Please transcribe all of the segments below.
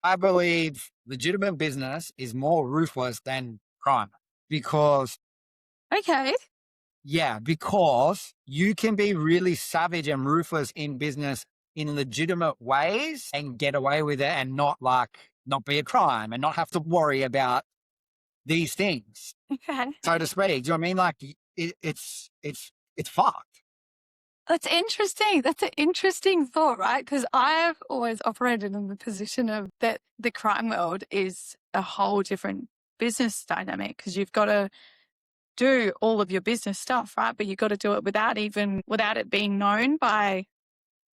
I believe legitimate business is more ruthless than crime because, Okay. because you can be really savage and ruthless in business in legitimate ways and get away with it and not be a crime and not have to worry about these things, Okay. so to speak. Do you know what I mean? Like it's fucked. That's interesting. That's an interesting thought, right? Because I've always operated in the position of that the crime world is a whole different business dynamic because you've got to do all of your business stuff, right? But you've got to do it without it being known by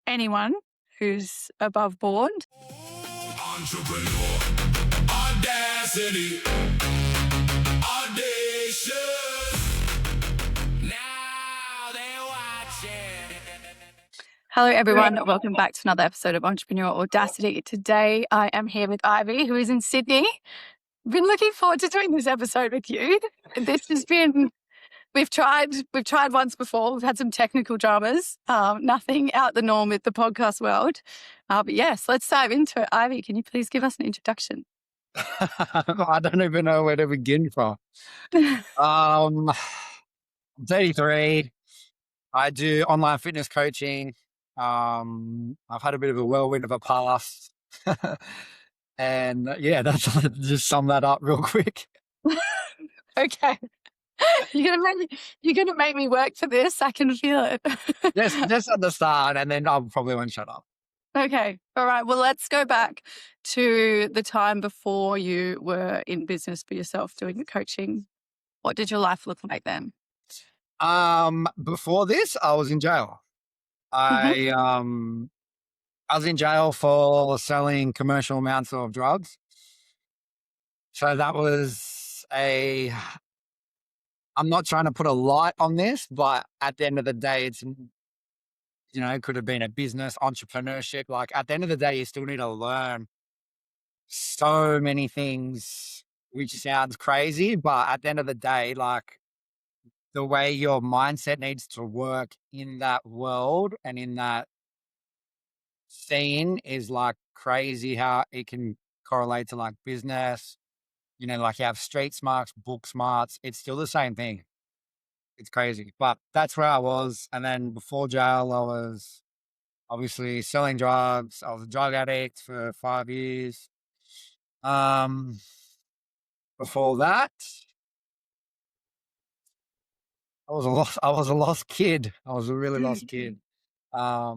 anyone who's above board. Entrepreneur Audacity. Audacious. Now they're watching. Hello, everyone. Welcome back to another episode of Entrepreneur Audacity. Today, I am here with Ivy, who is in Sydney. I've been looking forward to doing this episode with you. We've tried once before. We've had some technical dramas. Nothing out the norm with the podcast world. But yes, let's dive into it. Ivy, can you please give us an introduction? I don't even know where to begin from. I'm 33. I do online fitness coaching. I've had a bit of a whirlwind of a past. And that's just sum that up real quick. Okay. You're gonna make me work for this. I can feel it. just at the start, and then I probably won't shut up. Okay. All right. Well, let's go back to the time before you were in business for yourself doing the coaching. What did your life look like then? Before this, I was in jail. I was in jail for selling commercial amounts of drugs. So that was I'm not trying to put a light on this, but at the end of the day, it's, it could have been a business, entrepreneurship. Like at the end of the day, you still need to learn so many things, which sounds crazy, but at the end of the day, like the way your mindset needs to work in that world and in that scene is like crazy how it can correlate to like business. Like you have street smarts, book smarts. It's still the same thing. It's crazy, but that's where I was. And then before jail, I was obviously selling drugs. I was a drug addict for 5 years. Before that, I was a lost kid. I was a really lost kid. I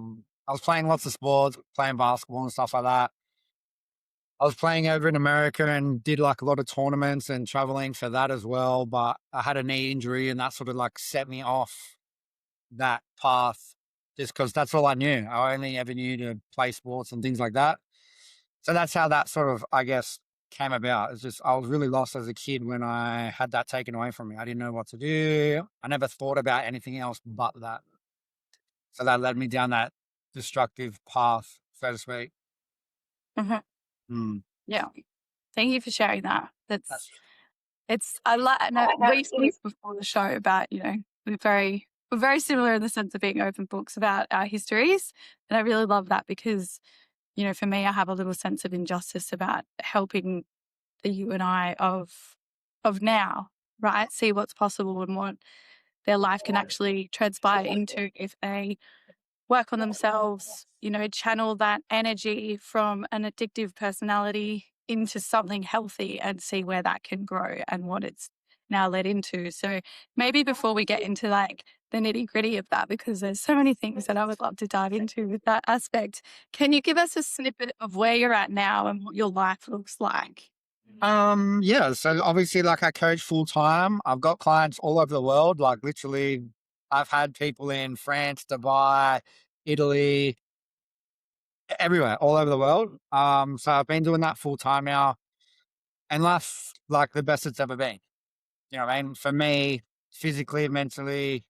was playing lots of sports, playing basketball and stuff like that. I was playing over in America and did like a lot of tournaments and traveling for that as well. But I had a knee injury and that sort of like set me off that path just because that's all I knew. I only ever knew to play sports and things like that. So that's how that sort of, I guess, came about. It's just I was really lost as a kid when I had that taken away from me. I didn't know what to do. I never thought about anything else but that. So that led me down that destructive path, so to speak. Yeah. Thank you for sharing that. I like, and we spoke before the show about, we're very similar in the sense of being open books about our histories. And I really love that because, for me, I have a little sense of injustice about helping the you and I of now, right? See what's possible and what their life can actually transpire into if they work on themselves, channel that energy from an addictive personality into something healthy and see where that can grow and what it's now led into. So maybe before we get into like the nitty gritty of that, because there's so many things that I would love to dive into with that aspect, can you give us a snippet of where you're at now and what your life looks like? So obviously like I coach full time. I've got clients all over the world, like literally I've had people in France, Dubai, Italy, everywhere, all over the world. So I've been doing that full time now and life's like the best it's ever been. You know what I mean? For me, physically, mentally,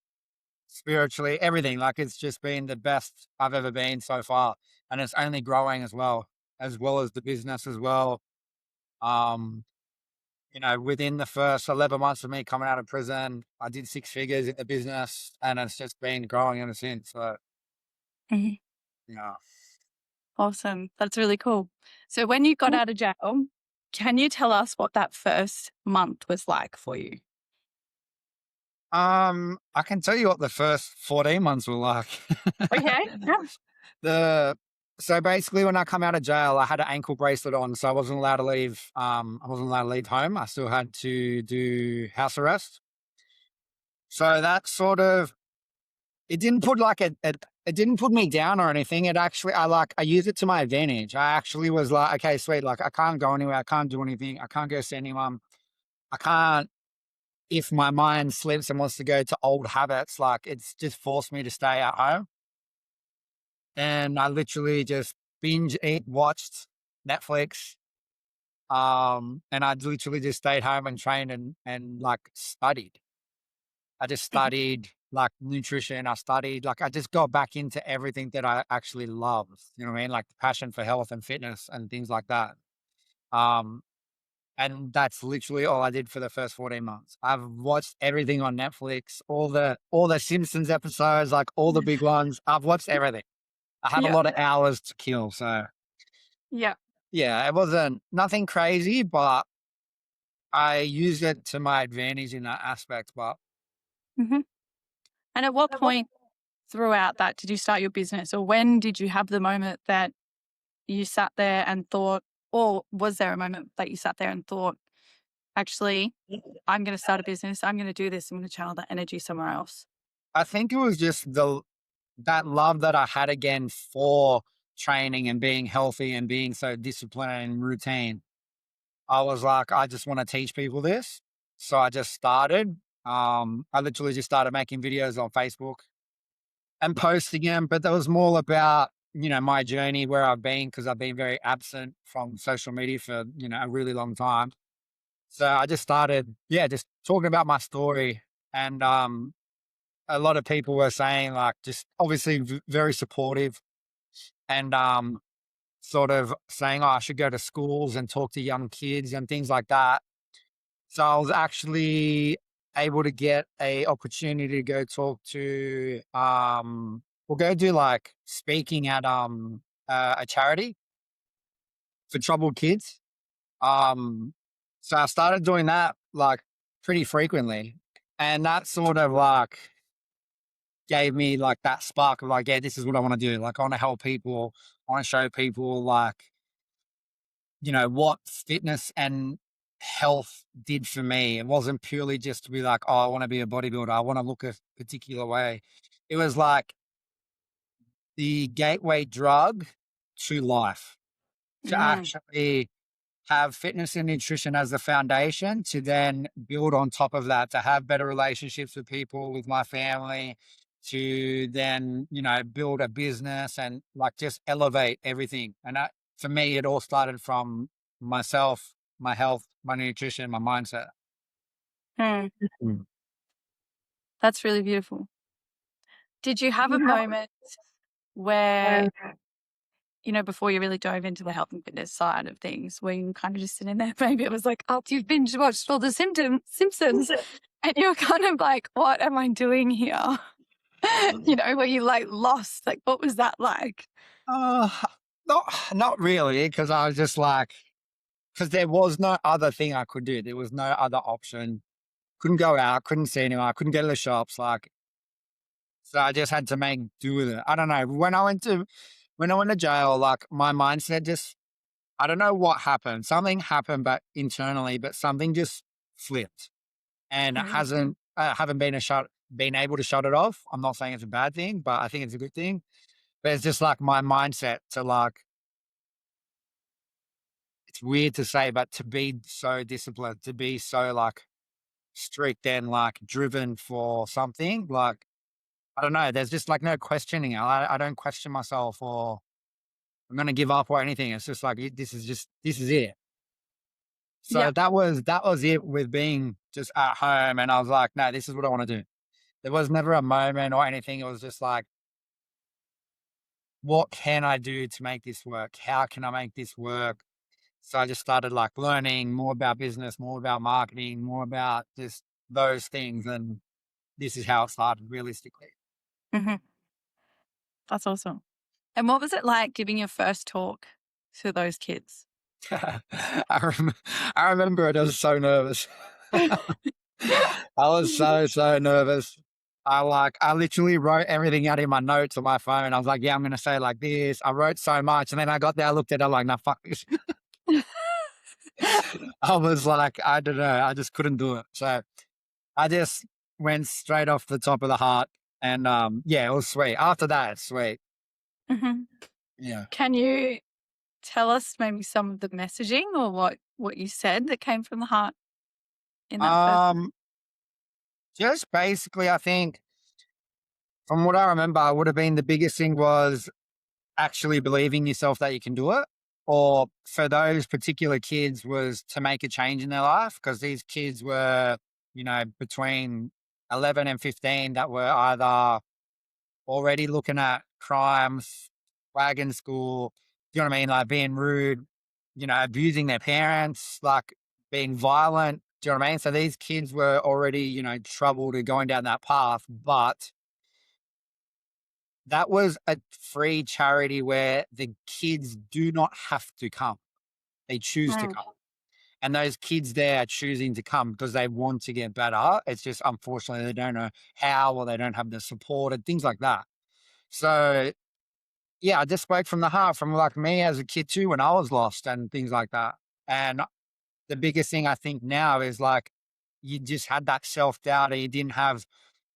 spiritually, everything. Like it's just been the best I've ever been so far. And it's only growing as well as the business as well. Within the first 11 months of me coming out of prison, I did 6 figures in the business and it's just been growing ever since. So, Mhm. yeah. Awesome. That's really cool. So when you got out of jail, can you tell us what that first month was like for you? I can tell you what the first 14 months were like. Okay. Yeah. The So basically when I come out of jail, I had an ankle bracelet on, so I wasn't allowed to leave. I wasn't allowed to leave home. I still had to do house arrest. So that sort of it didn't put like it didn't put me down or anything. It actually I used it to my advantage. I actually was like, okay, sweet, like I can't go anywhere, I can't do anything, I can't go see anyone, I can't if my mind slips and wants to go to old habits, like it's just forced me to stay at home. And I literally just binge eat, watched Netflix. And I literally just stayed home and trained and like studied. I just studied like nutrition. I studied like I just got back into everything that I actually love. You know what I mean? Like the passion for health and fitness and things like that. Um, and that's literally all I did for the first 14 months. I've watched everything on Netflix, all the Simpsons episodes, like all the big ones. I've watched everything. I had a Yeah. lot of hours to kill. So Yeah. yeah, it wasn't nothing crazy, but I used it to my advantage in that aspect. But hmm And at what point throughout that did you start your business, or when did you have the moment that you sat there and thought, or was there a moment that you sat there and thought, actually, I'm going to start a business, I'm going to do this, I'm going to channel that energy somewhere else? I think it was just that love that I had again for training and being healthy and being so disciplined and routine. I was like, I just want to teach people this. So I just started. I literally just started making videos on Facebook and posting them, but that was more about, my journey where I've been because I've been very absent from social media for, a really long time. So I just started, yeah, just talking about my story. And a lot of people were saying, like, just obviously very supportive and sort of saying, oh, I should go to schools and talk to young kids and things like that. So I was actually able to get a opportunity to go talk to, we'll go do like speaking at a charity for troubled kids. Um, so I started doing that like pretty frequently, and that sort of like gave me like that spark of like, yeah, this is what I want to do. Like I want to help people. I want to show people like, what fitness and health did for me. It wasn't purely just to be like, oh, I want to be a bodybuilder. I want to look a particular way. It was like the gateway drug to life to Mm. actually have fitness and nutrition as the foundation to then build on top of that, to have better relationships with people, with my family, to then, build a business and like just elevate everything. And that, for me, it all started from myself, my health, my nutrition, my mindset. Mm. Mm. That's really beautiful. Did you have a moment where, before you really dove into the health and fitness side of things, where you were kind of just sitting there, maybe it was like after you've binge watched all the Simpsons and you're kind of like, what am I doing here? Where you like lost, like, what was that like? Uh, not really, because I was just like, because there was no other thing I could do. There was no other option. Couldn't go out, couldn't see anyone, I couldn't go to the shops. Like, so I just had to make do with it. I don't know. When I went to jail, like my mindset just, I don't know what happened. Something happened, but internally, but something just flipped, and it Mm. hasn't. I haven't been able to shut it off. I'm not saying it's a bad thing, but I think it's a good thing. But it's just like my mindset to like. It's weird to say, but to be so disciplined, to be so like strict and like driven for something, like I don't know. There's just like no questioning. I don't question myself or I'm gonna give up or anything. It's just like this is it. So Yeah. that was it with being just at home, and I was like, no, this is what I want to do. There was never a moment or anything. It was just like, what can I do to make this work? How can I make this work? So I just started like learning more about business, more about marketing, more about just those things, and this is how it started realistically. hmm That's awesome. And what was it like giving your first talk to those kids? I remember it. I was so nervous. I was so nervous. I literally wrote everything out in my notes on my phone. I was like, yeah, I'm gonna say it like this. I wrote so much, and then I got there, I looked at it like, nah, fuck this. I was like, I don't know, I just couldn't do it. So I just went straight off the top of the heart, and yeah, it was sweet. After that, it's sweet. Mhm. Yeah. Can you tell us maybe some of the messaging or what you said that came from the heart in that first? Just basically, I think from what I remember, it would have been the biggest thing was actually believing yourself that you can do it. Or for those particular kids was to make a change in their life, because these kids were, between 11 and 15 that were either already looking at crimes, wagon school, do you know what I mean? Like being rude, abusing their parents, like being violent. Do you know what I mean? So these kids were already, troubled and going down that path. But that was a free charity where the kids do not have to come. They choose to Mm. come. And those kids there are choosing to come because they want to get better. It's just unfortunately they don't know how, or they don't have the support and things like that. So yeah, I just spoke from the heart, from like me as a kid too, when I was lost and things like that. And the biggest thing I think now is like you just had that self doubt, or you didn't have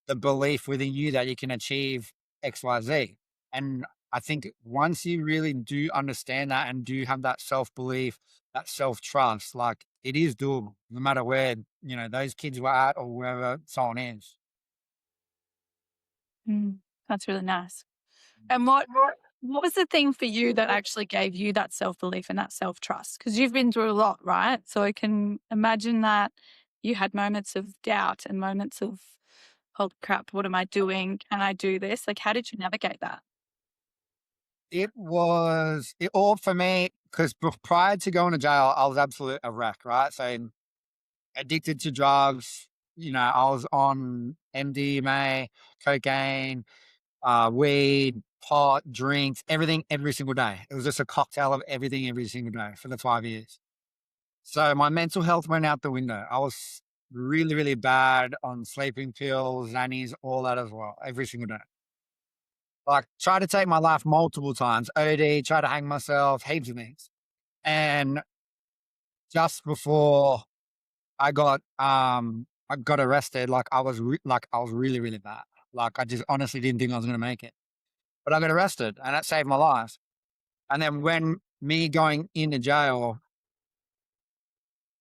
the belief within you that you can achieve XYZ. And I think once you really do understand that and do have that self belief, that self trust, like it is doable, no matter where, those kids were at or wherever someone is. Mm. That's really nice. And what was the thing for you that actually gave you that self-belief and that self-trust? Because you've been through a lot, right? So I can imagine that you had moments of doubt and moments of, oh crap, what am I doing? Can I do this? Like, how did you navigate that? It all for me because prior to going to jail, I was absolute a wreck, right? So addicted to drugs. I was on MDMA, cocaine, weed, pot, drinks, everything every single day. It was just a cocktail of everything every single day for the 5 years. So my mental health went out the window. I was really, really bad on sleeping pills, Xannies, all that as well, every single day. Like, tried to take my life multiple times, OD, tried to hang myself, heaps of things. And just before I got arrested, like I was really, really bad. Like I just honestly didn't think I was gonna make it. But I got arrested and that saved my life. And then when me going into jail,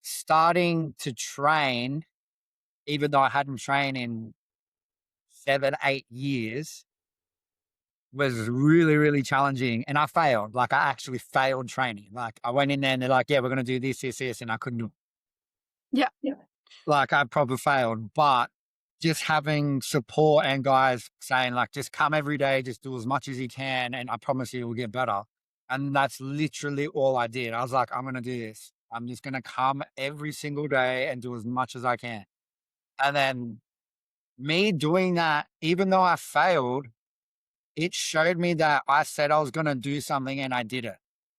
starting to train, even though I hadn't trained in 7, 8 years, was really, really challenging. And I failed. Like I actually failed training. Like I went in there and they're like, yeah, we're gonna do this, this, this, and I couldn't do it. Yeah. Like I probably failed. But just having support and guys saying, like, just come every day, just do as much as you can, and I promise you it will get better. And that's literally all I did. I was like, I'm gonna do this. I'm just gonna come every single day and do as much as I can. And then me doing that, even though I failed, it showed me that I said I was going to do something and I did it.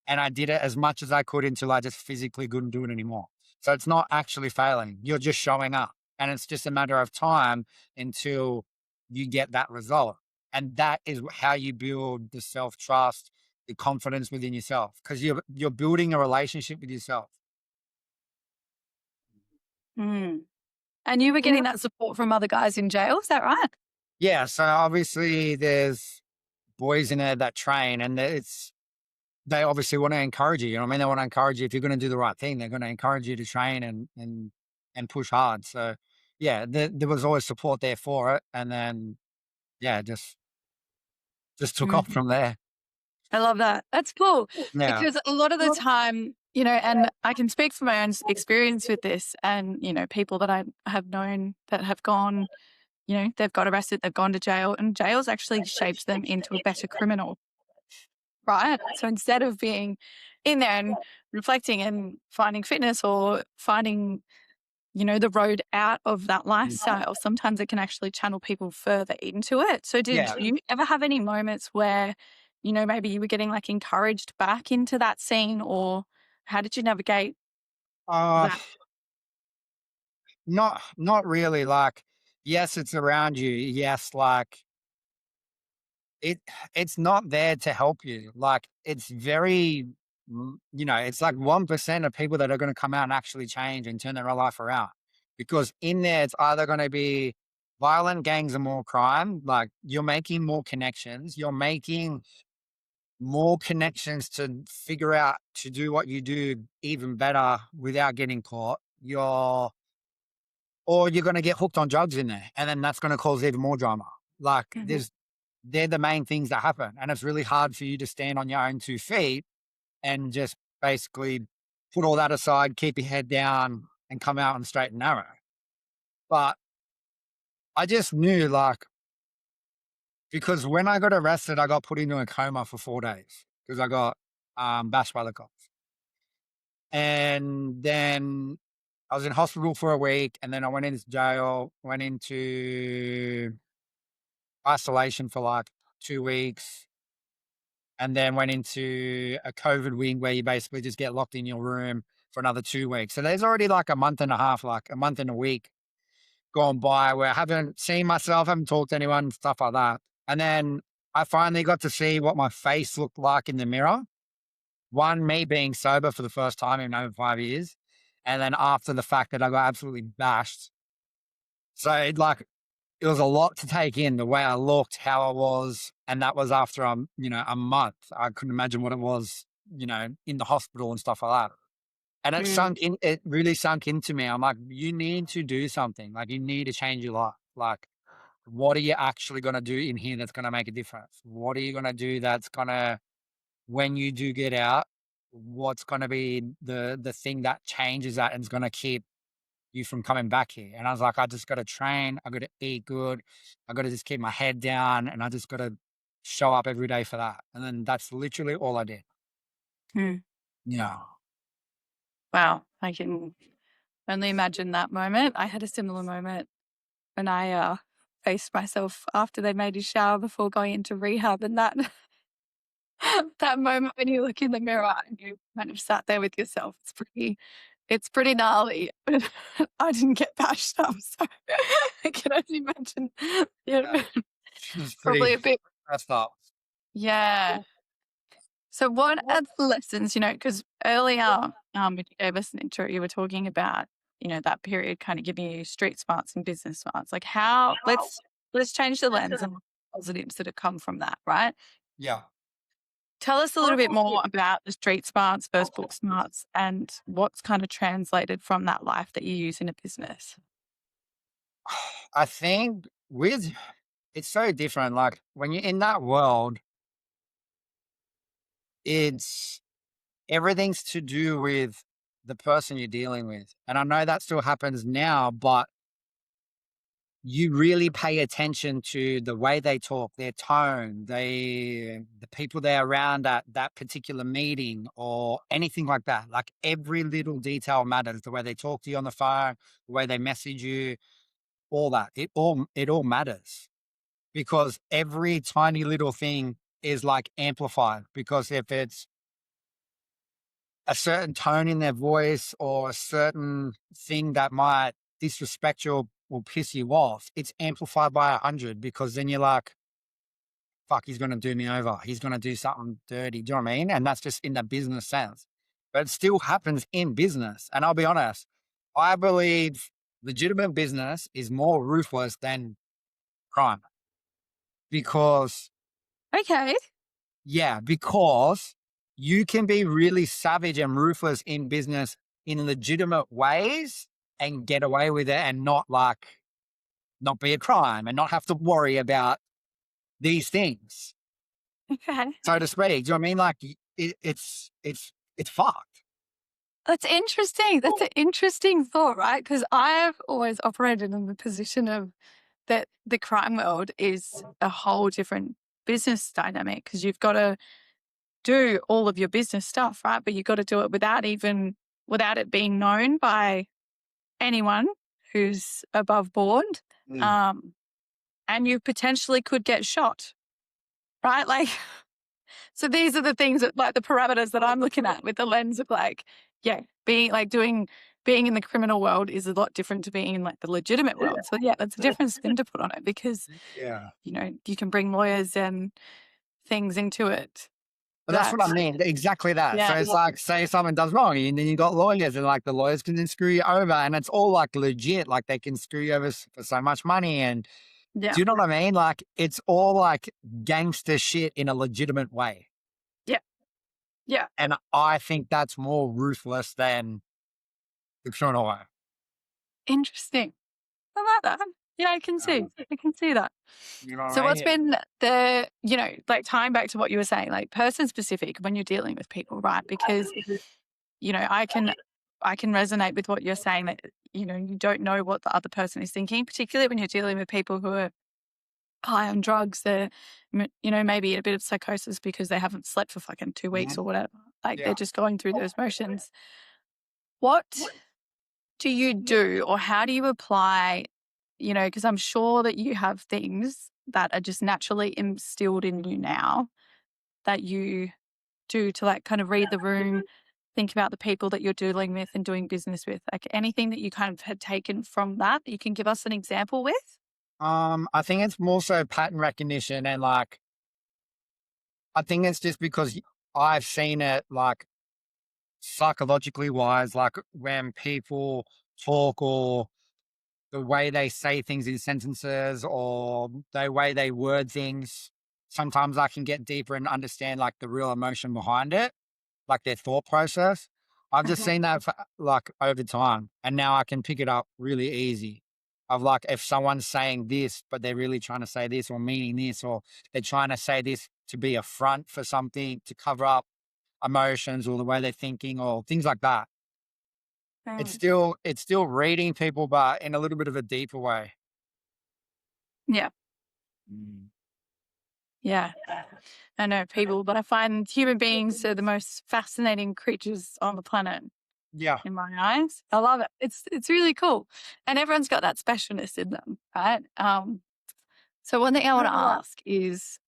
And I did it as much as I could until I just physically couldn't do it anymore. So it's not actually failing. You're just showing up. And it's just a matter of time until you get that result. And that is how you build the self-trust, the confidence within yourself, because you're building a relationship with yourself. Mm. And you were getting that support from other guys in jail, is that right? Yeah. So obviously there's boys in there that train, and they obviously want to encourage you. You know what I mean? They want to encourage you if you're going to do the right thing. They're going to encourage you to train and push hard. So yeah, there was always support there for it, and then yeah, just took off Mm. from there. I love that. That's cool Yeah, because a lot of the time, and I can speak from my own experience with this and, people that I have known that have gone, they've got arrested, they've gone to jail, and jails actually shapes them into a better criminal, right? So instead of being in there and reflecting and finding fitness or finding, the road out of that lifestyle, sometimes it can actually channel people further into it. So did yeah. you ever have any moments where you know, maybe you were getting like encouraged back into that scene, or how did you navigate Uh, that? not really. Like, yes, it's around you. Yes, like it it's not there to help you. Like, it's very, it's like 1% of people that are going to come out and actually change and turn their life around. Because in there, it's either going to be violent gangs and more crime. Like, you're making more connections. You're making more connections to figure out to do what you do even better without getting caught. Or you're going to get hooked on drugs in there, and then that's going to cause even more drama. Like, Mhm. they're the main things that happen, and it's really hard for you to stand on your own 2 feet and just basically put all that aside, keep your head down, and come out on straight and narrow. But I just knew, like, because when I got arrested, I got put into a coma for 4 days because I got bashed by the cops. And then I was in hospital for a week, and then I went into jail, went into isolation for like 2 weeks, and then went into a COVID wing where you basically just get locked in your room for another 2 weeks. So there's already like a month and a half, like a month and a week gone by where I haven't seen myself, haven't talked to anyone, stuff like that. And then I finally got to see what my face looked like in the mirror. One, me being sober for the first time in over 5 years. And then after the fact that I got absolutely bashed. So it was a lot to take in, the way I looked, how I was. And that was after a month. I couldn't imagine what it was, in the hospital and stuff like that. And Mm. it really sunk into me. I'm like, you need to do something. Like, you need to change your life. Like, what are you actually going to do in here that's going to make a difference? What are you going to do that's going to, when you do get out, what's going to be the thing that changes that and is going to keep you from coming back here? And I was like, I just got to train. I got to eat good. I got to just keep my head down, and I just got to show up every day for that. And then that's literally all I did. Mm. Yeah. Wow. I can only imagine that moment. I had a similar moment when I faced myself after they made you shower before going into rehab, and that that moment when you look in the mirror and you kind of sat there with yourself, it's pretty gnarly. I didn't get bashed up, so I can only imagine. Yeah. Yeah, It's pretty probably a bit. messed up. Yeah. So what are the lessons, because earlier, when you gave us an intro, you were talking about, that period kind of giving you street smarts and business smarts. Like let's change the lens and positives that have come from that, right? Yeah. Tell us a little bit more about the street smarts, first book smarts, and what's kind of translated from that life that you use in a business. I think it's so different. Like, when you're in that world, it's everything's to do with the person you're dealing with. And I know that still happens now, but you really pay attention to the way they talk, their tone, the people they're around at that particular meeting or anything like that. Like, every little detail matters. The way they talk to you on the phone, the way they message you, all that. It all matters, because every tiny little thing is like amplified. Because if it's a certain tone in their voice or a certain thing that might disrespect you or piss you off, it's amplified by 100, because then you're like, fuck, he's going to do me over. He's going to do something dirty. Do you know what I mean? And that's just in the business sense. But it still happens in business. And I'll be honest, I believe legitimate business is more ruthless than crime, because Okay. because you can be really savage and ruthless in business in legitimate ways and get away with it, and not be a crime and not have to worry about these things, Okay. so to speak. Do you know what I mean? Like, it's fucked. That's interesting. That's an interesting thought, right? Because I've always operated in the position of that the crime world is a whole different business dynamic, because you've got to do all of your business stuff, right? But you've got to do it without it being known by anyone who's above board. And you potentially could get shot, right? Like, So these are the things that, like, the parameters that I'm looking at with the lens of like, yeah, being in the criminal world is a lot different to being in like the legitimate world. So yeah, that's a different spin to put on it because, Yeah. you know, you can bring lawyers and things into it. But that's what I mean. Exactly that. So Yeah. it's like, say someone does wrong and then you got lawyers and like the lawyers can then screw you over and it's all like legit. Like they can screw you over for so much money. And Yeah. do you know what I mean? Like it's all like gangster shit in a legitimate way. Yeah. Yeah. And I think that's more ruthless than the criminal way. Interesting. I like that. Yeah, I can see that. You know what So I what's mean? been the, you know, like tying back to what you were saying, like person specific when you're dealing with people, right? Because, you know, I can resonate with what you're saying that, you know, you don't know what the other person is thinking, particularly when you're dealing with people who are high on drugs. They're, you know, maybe in a bit of psychosis because they haven't slept for fucking 2 weeks or whatever. Like they're just going through those motions. What do you do or how do you apply, you know, because I'm sure that you have things that are just naturally instilled in you now that you do to like kind of read the room, think about the people that you're dealing with and doing business with, like anything that you kind of had taken from that you can give us an example with? I think it's more so pattern recognition and like, I think it's just because I've seen it like psychologically wise, like when people talk or the way they say things in sentences or the way they word things, sometimes I can get deeper and understand like the real emotion behind it, like their thought process. I've just seen that for, like over time, and now I can pick it up really easy. Of like if someone's saying this, but they're really trying to say this or meaning this, or they're trying to say this to be a front for something to cover up emotions or the way they're thinking or things like that. It's still reading people, but in a little bit of a deeper way. Yeah. Yeah. I know people, but I find human beings are the most fascinating creatures on the planet Yeah. in my eyes. I love it. It's really cool. And everyone's got that specialness in them, right? So one thing I want to ask is,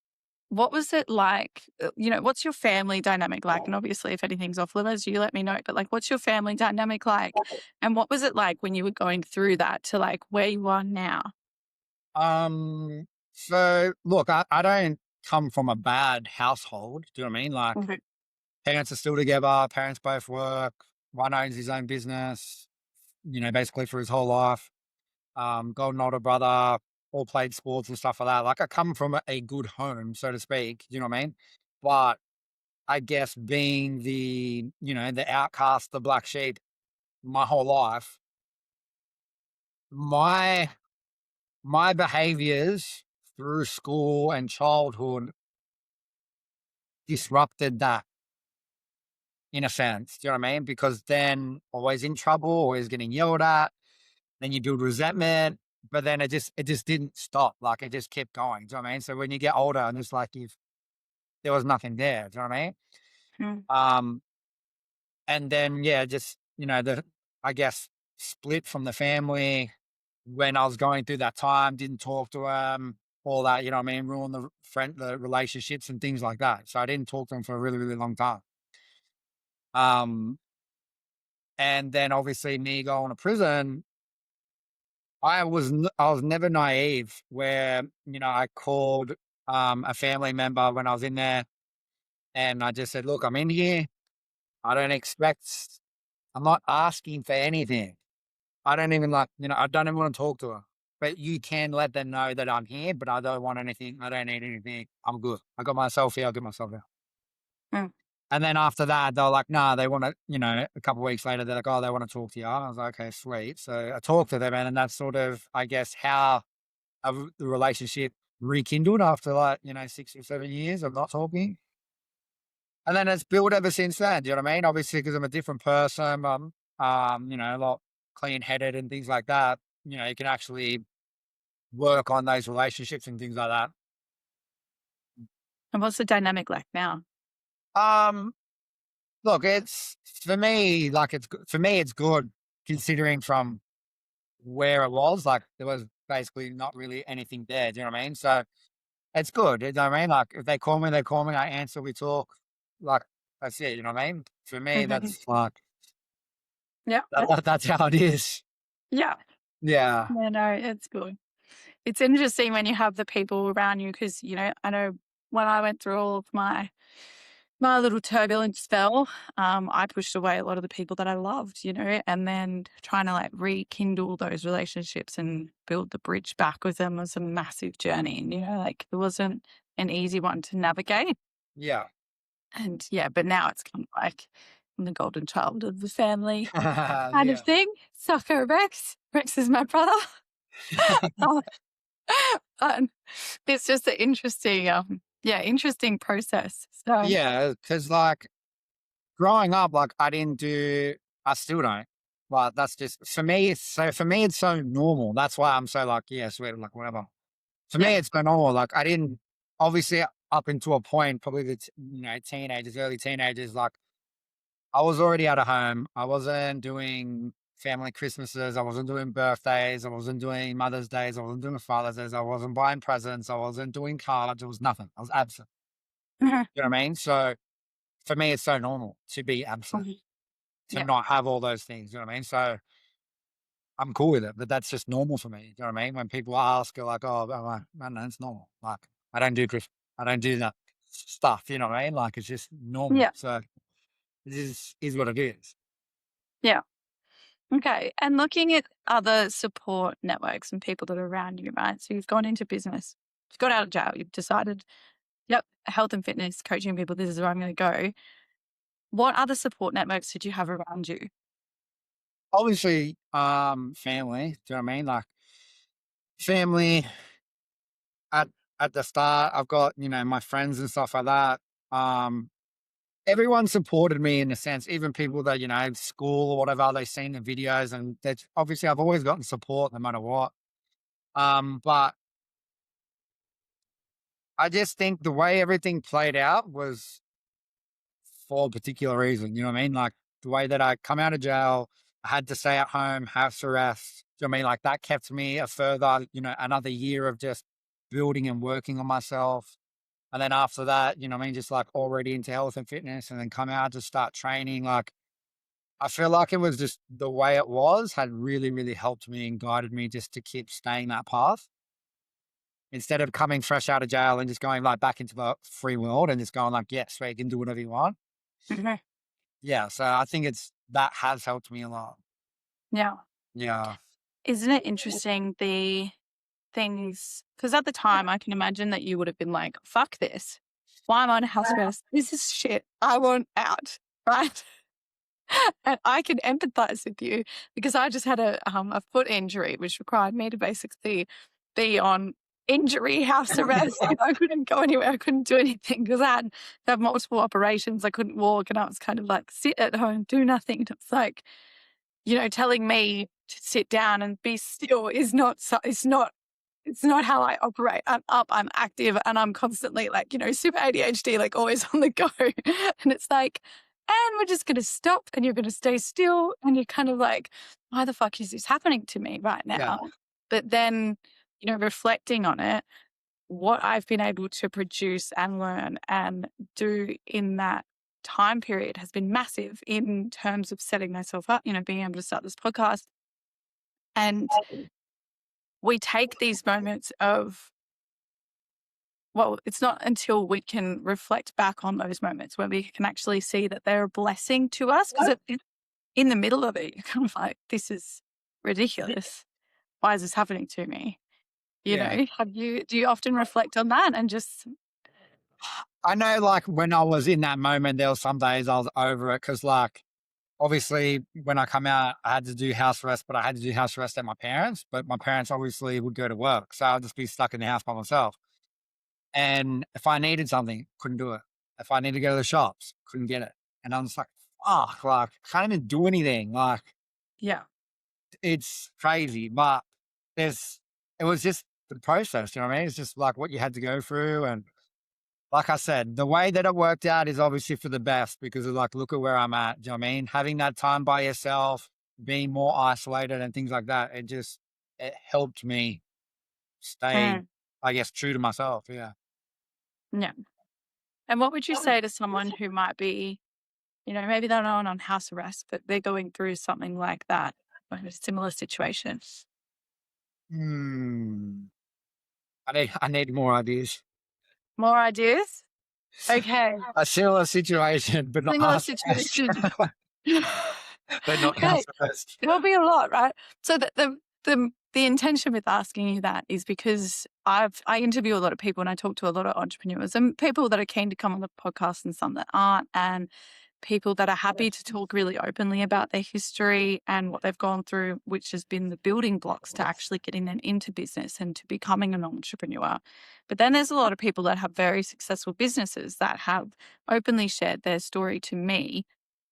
what was it like, you know, what's your family dynamic like? And obviously if anything's off limits, you let me know, but like, what's your family dynamic like? And what was it like when you were going through that to like where you are now? So look, I don't come from a bad household. Do you know what I mean? Like Mhm. parents are still together, parents both work, one owns his own business, you know, basically for his whole life. Got an older brother, all played sports and stuff like that. Like I come from a good home, so to speak. You know what I mean? But I guess being the, you know, the outcast, the black sheep my whole life, my my behaviors through school and childhood disrupted that in a sense. Do you know what I mean? Because then always in trouble, always getting yelled at, then you build resentment, but then it just didn't stop. Like it just kept going. Do you know what I mean? So when you get older and it's like if there was nothing there, do you know what I mean? Mm. And then yeah, just you know, the I guess split from the family when I was going through that time, didn't talk to them, all that, you know what I mean, ruined the relationships and things like that. So I didn't talk to them for a really, really long time. And then obviously me going to prison, I was never naive where, you know, I called a family member when I was in there and I just said, look, I'm in here. I don't expect I'm not asking for anything. I don't even like, you know, I don't even want to talk to her. But you can let them know that I'm here, but I don't want anything. I don't need anything. I'm good. I got myself here. I'll get myself here. Mm. And then after that, they're like, nah, they want to, you know, a couple of weeks later, they're like, oh, they want to talk to you. I was like, okay, sweet. So I talked to them and that's sort of, I guess, how the relationship rekindled after like, you know, 6 or 7 years of not talking. And then it's built ever since then. Do you know what I mean? Obviously, because I'm a different person, you know, a lot clean headed and things like that. You know, you can actually work on those relationships and things like that. And what's the dynamic like now? Um, Look, it's for me, like for me, it's good considering from where it was. Like there was basically not really anything there. Do you know what I mean? So it's good. You know what I mean? Like, if they call me, they call me. I answer, we talk. Like, that's it. You know what I mean? For me, that's like, Yeah. that's how it is. Yeah. Yeah. Yeah, no, it's good. It's interesting when you have the people around you because, you know, I know when I went through all of my little turbulent spell, I pushed away a lot of the people that I loved, you know, and then trying to like rekindle those relationships and build the bridge back with them was a massive journey. And, you know, like it wasn't an easy one to navigate. Yeah. And yeah, but now it's kind of like I'm the golden child of the family kind of Yeah. thing. Sucker Rex. Rex is my brother. Oh, and it's just an interesting, interesting process. So Yeah. Because, like, growing up, like, I still don't. But that's just, for me, it's so normal. That's why I'm so like, yeah, sweet, like, whatever. For yeah, me, it's been normal. Like, I didn't, obviously, up until a point, probably early teenagers, like, I was already out of home. I wasn't doing family Christmases. I wasn't doing birthdays. I wasn't doing Mother's Days. I wasn't doing Father's Days. I wasn't buying presents. I wasn't doing cards. It was nothing. I was absent. mhm, You know what I mean? So for me, it's so normal to be absent, mhm, to yeah, not have all those things. You know what I mean? So I'm cool with it, but that's just normal for me. You know what I mean? When people ask, you're like, oh, I'm like, man, no, it's normal. Like, I don't do Christmas. I don't do that stuff. You know what I mean? Like, it's just normal. yeah, So is what it is. yeah. Okay. And looking at other support networks and people that are around you, right? So you've gone into business, you've got out of jail, you've decided, yep, health and fitness, coaching people, this is where I'm going to go. What other support networks did you have around you? Obviously, family. Do you know what I mean? Like, family at the start. I've got, my friends and stuff like that. Um, Everyone supported me in a sense, even people that, school or whatever, they seen the videos, and that's obviously I've always gotten support no matter what. But I just think the way everything played out was for a particular reason. You know what I mean? Like, the way that I come out of jail, I had to stay at home, house arrest. Do you know what I mean? Like, that kept me a further, another year of just building and working on myself. And then after that, you know what I mean, just like already into health and fitness, and then come out to start training. Like, I feel like it was just the way it was had really, really helped me and guided me just to keep staying that path instead of coming fresh out of jail and just going like back into the free world and just going like, yes, yeah, you can do whatever you want. Mhm. Yeah. So I think that has helped me a lot. Yeah. Yeah. Isn't it interesting the things? Because at the time, I can imagine that you would have been like, fuck this. Why am I on a house arrest? This is shit. I want out. Right. And I can empathize with you because I just had a foot injury, which required me to basically be on injury house arrest. I couldn't go anywhere. I couldn't do anything because I had to have multiple operations. I couldn't walk, and I was kind of like sit at home, do nothing. And it's like, telling me to sit down and be still is not. It's not how I operate. I'm up, I'm active, and I'm constantly like, super ADHD, like always on the go. And it's like, and we're just going to stop and you're going to stay still. And you're kind of like, why the fuck is this happening to me right now? Yeah. But then, reflecting on it, what I've been able to produce and learn and do in that time period has been massive in terms of setting myself up, being able to start this podcast. And we take these moments of, well, it's not until we can reflect back on those moments where we can actually see that they're a blessing to us. Because in the middle of it, you're kind of like, this is ridiculous. Why is this happening to me? Yeah. Do you often reflect on that and just, I know, like, when I was in that moment, there were some days I was over it because, like, obviously, when I come out, I had to do house arrest, but I had to do house arrest at my parents. But my parents obviously would go to work, so I'd just be stuck in the house by myself. And if I needed something, couldn't do it. If I needed to go to the shops, couldn't get it. And I'm just like, fuck, like, can't even do anything. Like, yeah, it's crazy. But it was just the process, you know what I mean? It's just like what you had to go through. And like I said, the way that it worked out is obviously for the best because of, like, look at where I'm at. Do you know what I mean? Having that time by yourself, being more isolated and things like that, it helped me stay, mm, I guess, true to myself. Yeah. Yeah. And what would you say to someone who might be, maybe they're not on house arrest, but they're going through something like that, like a similar situation? Hmm. I need more ideas. More ideas? Okay. A similar situation, but not Similar house arrest. situation. But not house Okay. arrest. It'll be a lot, right? So the intention with asking you that is because I interview a lot of people and I talk to a lot of entrepreneurs and people that are keen to come on the podcast and some that aren't, and people that are happy to talk really openly about their history and what they've gone through, which has been the building blocks to actually getting them into business and to becoming an entrepreneur. But then there's a lot of people that have very successful businesses that have openly shared their story to me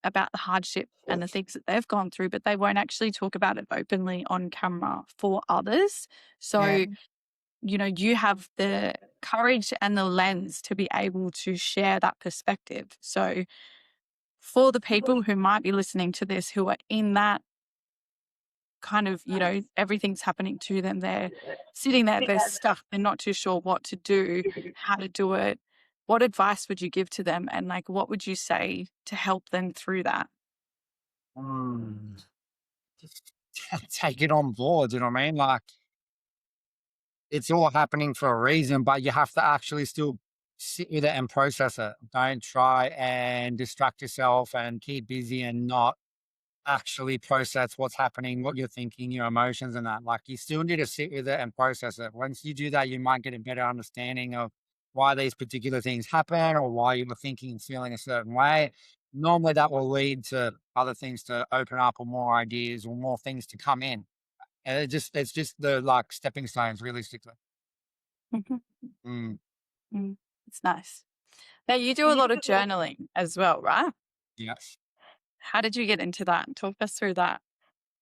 about the hardship and the things that they've gone through, but they won't actually talk about it openly on camera for others. So, you have the courage and the lens to be able to share that perspective. So, for the people who might be listening to this who are in that kind of, everything's happening to them, they're sitting there, they're stuck, they're not too sure what to do, how to do it. What advice would you give to them? And what would you say to help them through that? Just take it on board. You know what I mean? Like, it's all happening for a reason, but you have to actually still sit with it and process it. Don't try and distract yourself and keep busy and not actually process what's happening, what you're thinking, your emotions and that. Like, you still need to sit with it and process it. Once you do that, you might get a better understanding of why these particular things happen or why you were thinking and feeling a certain way. Normally that will lead to other things to open up or more ideas or more things to come in. And it's just the like stepping stones realistically. Mhm. Mm, Mm, it's nice. Now, you do a lot of journaling as well, right? yes. How did you get into that? Talk us through that.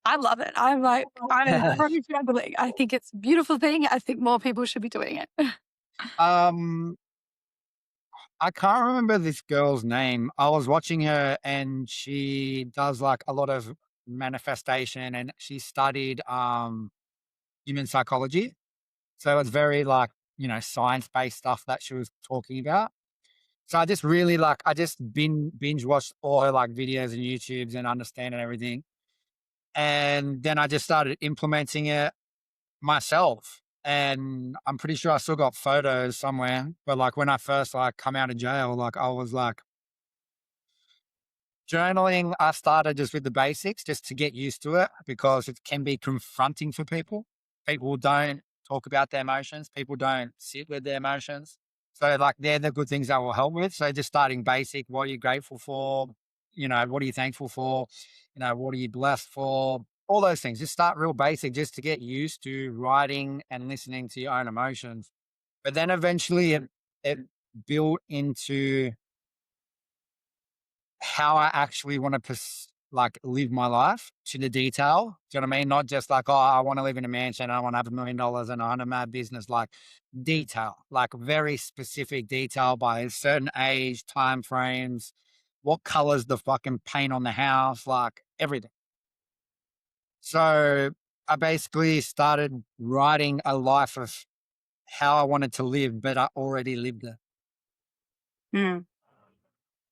I love it. I'm pro journaling. I think it's a beautiful thing. I think more people should be doing it. um I can't remember this girl's name. I was watching her and she does like a lot of manifestation and she studied human psychology. So it's very like, science-based stuff that she was talking about. So I just really like I just binge watched all her like videos and YouTubes and understanding everything. And then I just started implementing it myself. And I'm pretty sure I still got photos somewhere. But like when I first like come out of jail, like I was like journaling, I started just with the basics just to get used to it because it can be confronting for people. People don't talk about their emotions. People don't sit with their emotions. So like they're the good things that will help with. So just starting basic, what are you grateful for? What are you thankful for? What are you blessed for? All those things. Just start real basic just to get used to writing and listening to your own emotions. But then eventually it built into how I actually want to like live my life to the detail. Do you know what I mean? Not just like, oh, I want to live in a mansion, I want to have $1 million and I want to mad business. Like detail, like very specific detail by a certain age, time frames, what colors the fucking paint on the house, like everything. So I basically started writing a life of how I wanted to live, but I already lived it. Mm.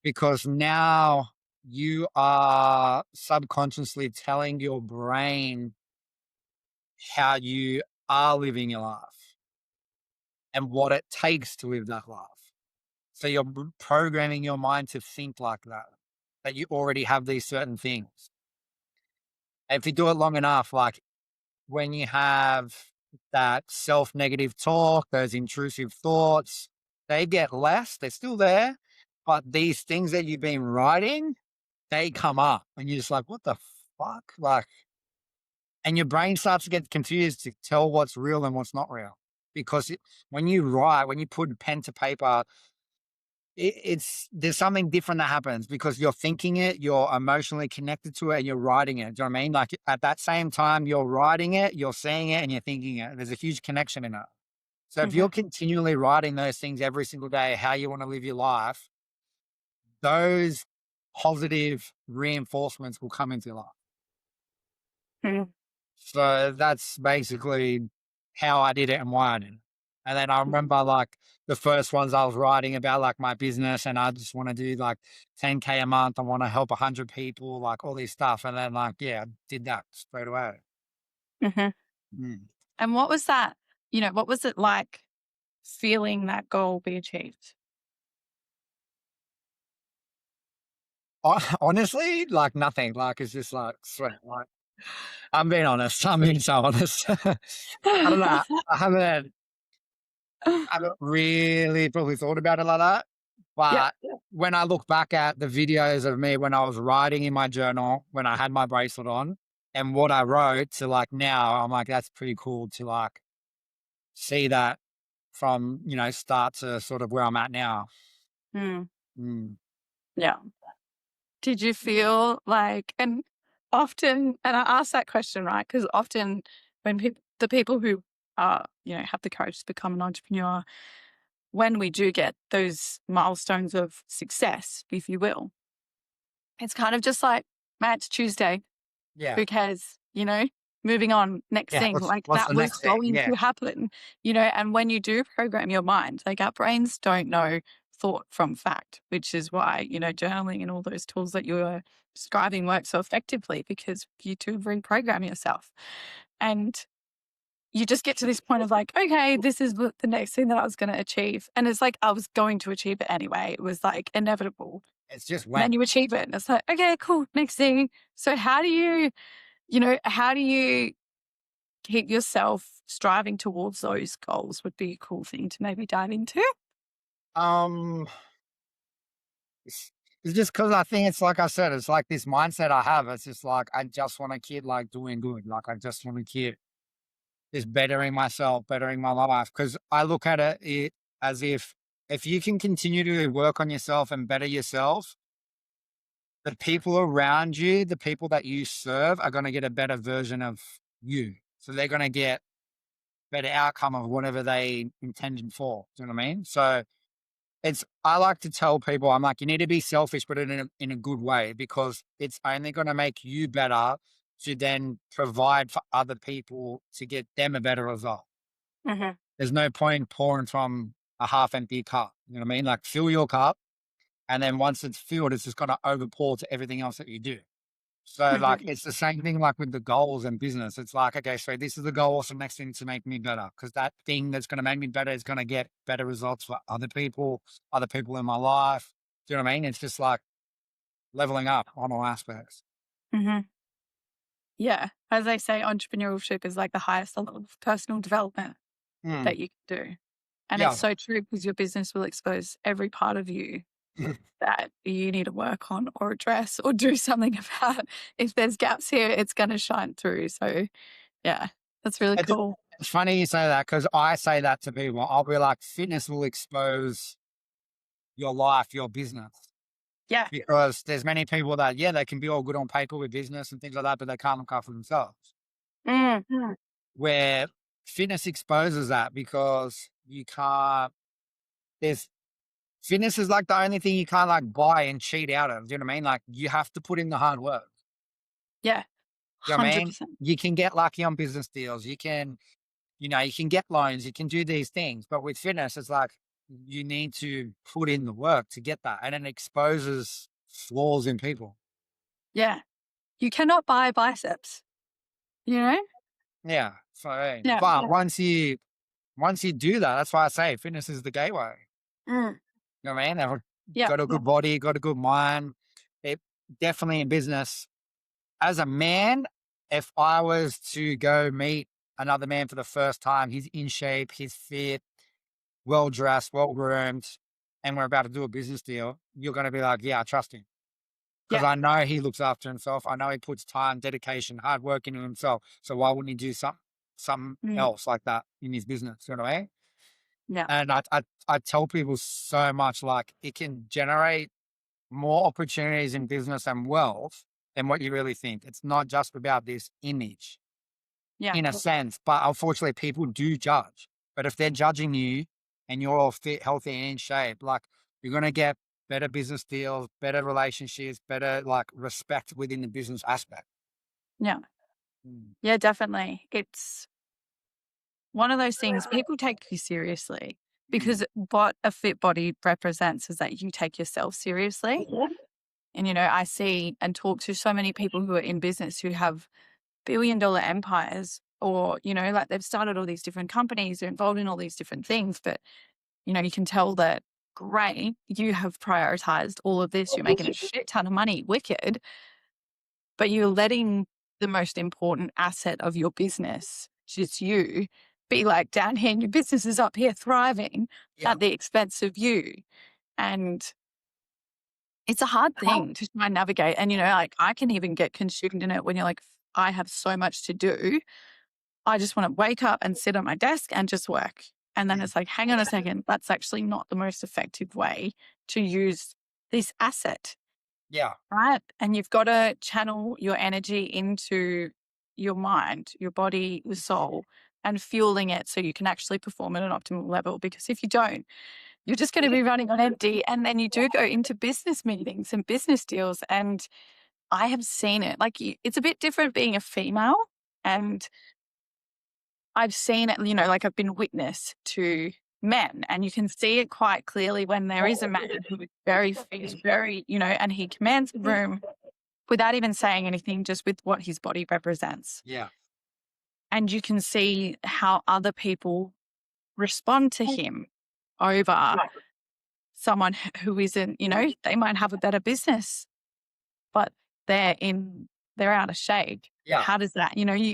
Because now you are subconsciously telling your brain how you are living your life and what it takes to live that life. So you're programming your mind to think like that you already have these certain things. And if you do it long enough, like when you have that self-negative talk, those intrusive thoughts, they get less, they're still there. But these things that you've been writing, they come up and you're just like, what the fuck? Like, and your brain starts to get confused to tell what's real and what's not real. Because when you write, when you put pen to paper, there's something different that happens because you're thinking it, you're emotionally connected to it, and you're writing it. Do you know what I mean? Like at that same time, you're writing it, you're saying it, and you're thinking it. There's a huge connection in it. So if Mhm. you're continually writing those things every single day, how you want to live your life, those positive reinforcements will come into your life. Mm. So that's basically how I did it and why I did it. And then I remember like the first ones I was writing about like my business and I just want to do like 10K a month. I want to help 100 people, like all this stuff. And then like, yeah, I did that straight away. Mhm. Mm. And what was that? What was it like feeling that goal be achieved? Honestly, like nothing. Like it's just like sweat. Like I'm being honest. I'm being so honest. I don't know. I haven't really probably thought about it like that. Yeah. But when I look back at the videos of me when I was writing in my journal, when I had my bracelet on, and what I wrote to like now, I'm like, that's pretty cool to like see that from, start to sort of where I'm at now. Mm. Mm. Yeah. Did you feel like, and often, and I ask that question, right? Because often when the people who are, have the courage to become an entrepreneur, when we do get those milestones of success, if you will, it's kind of just like, man, it's Tuesday. Yeah. Who cares? Moving on, next Yeah. thing. Like What's that the was next thing? going Yeah. to happen, and when you do program your mind, like our brains don't know thought from fact, which is why, journaling and all those tools that you were describing work so effectively because you do reprogram yourself. And you just get to this point of like, okay, this is the next thing that I was going to achieve. And it's like, I was going to achieve it anyway. It was like inevitable. It's just And then when. you achieve it. And it's like, okay, cool. Next thing. So how do you keep yourself striving towards those goals would be a cool thing to maybe dive into. Um, it's, it's just because I think it's like I said, it's like this mindset I have. It's just like I just want to keep like doing good. Like I just want to keep just bettering myself, bettering my life. Because I look at it as if you can continue to work on yourself and better yourself, the people around you, the people that you serve, are going to get a better version of you. So they're going to get better outcome of whatever they intended for. Do you know what I mean? So I like to tell people, I'm like, you need to be selfish, but in a good way, because it's only going to make you better to then provide for other people to get them a better result. Mm-hmm. There's no point pouring from a half empty cup. You know what I mean? Like fill your cup. And then once it's filled, it's just going to overpour to everything else that you do. So like, it's the same thing like with the goals and business. It's like, okay, so this is the goal. What's the next thing to make me better? Because that thing that's going to make me better is going to get better results for other people in my life. Do you know what I mean? It's just like leveling up on all aspects. Mm-hmm. Yeah. As they say, entrepreneurship is like the highest level of personal development that you can do. And Yeah. it's so true because your business will expose every part of you that you need to work on or address or do something about. If there's gaps here, it's going to shine through. So, yeah, that's really cool. It's funny you say that because I say that to people. I'll be like, fitness will expose your life, your business. Yeah. Because there's many people that, yeah, they can be all good on paper with business and things like that, but they can't look after themselves. Mm. Where fitness exposes that because you can't, fitness is like the only thing you can't like buy and cheat out of. Do you know what I mean? Like you have to put in the hard work. Yeah. Do you know what I mean? 100%. You can get lucky on business deals. You can get loans, you can do these things. But with fitness, it's like you need to put in the work to get that. And it exposes flaws in people. Yeah. You cannot buy biceps, Yeah. So, Yeah. but once you do that, that's why I say fitness is the gateway. Mm. You know what I mean? Yeah. Got a good body, got a good mind. It definitely in business. As a man, if I was to go meet another man for the first time, he's in shape, he's fit, well dressed, well groomed, and we're about to do a business deal, you're going to be like, yeah, I trust him. Because I know he looks after himself. I know he puts time, dedication, hard work into himself. So why wouldn't he do something else like that in his business? You know what I mean? Yeah. And I tell people so much, like it can generate more opportunities in business and wealth than what you really think. It's not just about this image in a sense, but unfortunately people do judge. But if they're judging you and you're all fit, healthy and in shape, like you're going to get better business deals, better relationships, better like respect within the business aspect. Yeah. Mm. Yeah, definitely. It's one of those things people take you seriously, because what a fit body represents is that you take yourself seriously. And, I see and talk to so many people who are in business who have billion-dollar empires, or, like they've started all these different companies, they're involved in all these different things, but, you can tell that, great, you have prioritized all of this, you're making a shit ton of money, wicked, but you're letting the most important asset of your business, just you, be like down here and your business is up here thriving at the expense of you. And it's a hard thing to try and navigate. And, like I can even get consumed in it when you're like, I have so much to do. I just want to wake up and sit at my desk and just work. And then it's like, hang on a second, that's actually not the most effective way to use this asset. Yeah. Right. And you've got to channel your energy into your mind, your body, your soul, and fueling it so you can actually perform at an optimal level. Because if you don't, you're just going to be running on empty. And then you do go into business meetings and business deals. And I have seen it. Like, it's a bit different being a female. And I've seen it, like I've been witness to men, and you can see it quite clearly when there is a man who is very fit, very, and he commands the room without even saying anything, just with what his body represents. Yeah. And you can see how other people respond to him over someone who isn't, they might have a better business, but they're out of shape. Yeah. How does that,